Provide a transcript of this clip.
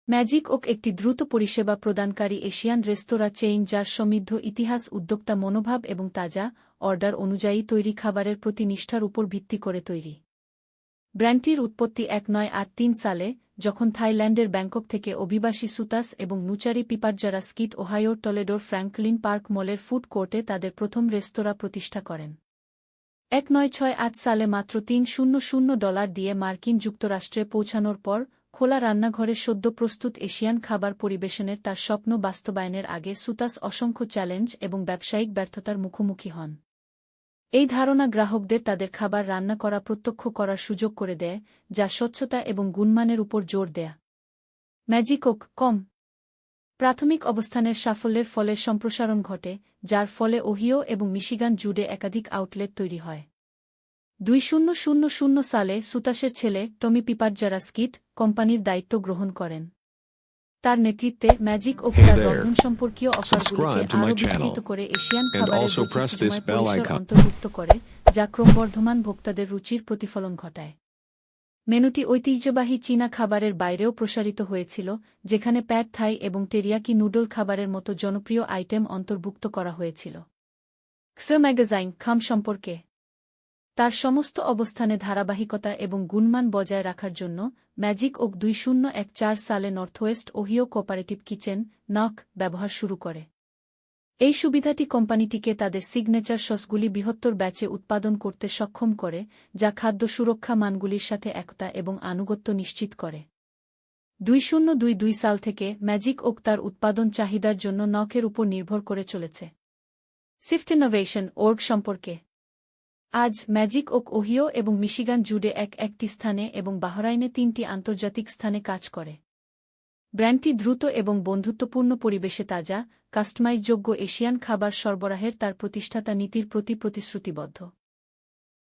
Magic okay একটি দ্রুত পরিষেবা প্রদানকারী এশিয়ান রেস্তোরাঁ চেইন যার সমৃদ্ধ ইতিহাস উদ্যোক্তা মনোভাব এবং তাজা, অর্ডার অনুযায়ী তৈরি খাবারের প্রতি নিষ্ঠার উপর ভিত্তি করে তৈরি। ব্র্যান্ডটির উৎপত্তি 1983 সালে, যখন থাইল্যান্ডের ব্যাংকক থেকে অভিবাসী সুতাস এবং নুচারি পিপারজারা স্কিট ওহাইওর টলেডোর ফ্র্যাঙ্কলিন পার্ক মলের ফুড কোর্টে তাদের প্রথম রেস্তোরাঁ প্রতিষ্ঠা করেন। 1968 সালে মাত্র $300 দিয়ে মার্কিন যুক্তরাষ্ট্রে পৌঁছানোর পর, খোলা রান্নাঘরে সদ্য প্রস্তুত এশিয়ান খাবার পরিবেশনের তার স্বপ্ন বাস্তবায়নের আগে সুতাস অসংখ্য চ্যালেঞ্জ এবং ব্যবসায়িক ব্যর্থতার মুখোমুখি হন। এই ধারণা গ্রাহকদের তাদের খাবার রান্না করা প্রত্যক্ষ করার সুযোগ করে দেয়, যা স্বচ্ছতা এবং গুণমানের উপর জোর দেয়া। ম্যাজিক ওক কম প্রাথমিক অবস্থানের সাফল্যের ফলে সম্প্রসারণ ঘটে, যার ফলে ওহিও এবং মিশিগান জুড়ে একাধিক আউটলেট তৈরি হয়। 2000 সালে সুতাসের ছেলে টমি পিপারজারা স্কিট কোম্পানির দায়িত্ব গ্রহণ করেন। তার নেতৃত্বে ম্যাজিক ওক তার রন্ধন সম্পর্কীয় অফারগুলিকে আরও বিস্তৃত করে এশিয়ান খাবারের বৈচিত্র্যময় পরিসর অন্তর্ভুক্ত করে, যা ক্রমবর্ধমান ভোক্তাদের রুচির প্রতিফলন ঘটায়। মেনুটি ঐতিহ্যবাহী চীনা খাবারের বাইরেও প্রসারিত হয়েছিল, যেখানে প্যাড থাই এবং টেরিয়াকি নুডল খাবারের মতো জনপ্রিয় আইটেম অন্তর্ভুক্ত করা হয়েছিল। ক্সর ম্যাগাজাইন খাম সম্পর্কে তার সমস্ত অবস্থানে ধারাবাহিকতা এবং গুণমান বজায় রাখার জন্য, ম্যাজিক ওক 2014 সালে northwest Ohio cooperative kitchen (knock) ব্যবহার শুরু করে। এই সুবিধাটি কোম্পানিটিকে তাদের সিগনেচার সসগুলি বৃহত্তর ব্যাচে উৎপাদন করতে সক্ষম করে, যা খাদ্য সুরক্ষা মানগুলির সাথে একতা এবং আনুগত্য নিশ্চিত করে। 2022 সাল থেকে ম্যাজিক ওক তার উৎপাদন চাহিদার জন্য নকের উপর নির্ভর করে চলেছে। সিফট ইনোভেশন org সম্পর্কে আজ ম্যাজিক ওক ওহিও এবং মিশিগান জুড়ে একটি স্থানে এবং বাহরাইনে 3টি আন্তর্জাতিক স্থানে কাজ করে। ব্র্যান্ডটি দ্রুত এবং বন্ধুত্বপূর্ণ পরিবেশে তাজা, কাস্টমাইজযোগ্য এশিয়ান খাবার সরবরাহের তার প্রতিষ্ঠাতা নীতির প্রতি প্রতিশ্রুতিবদ্ধ।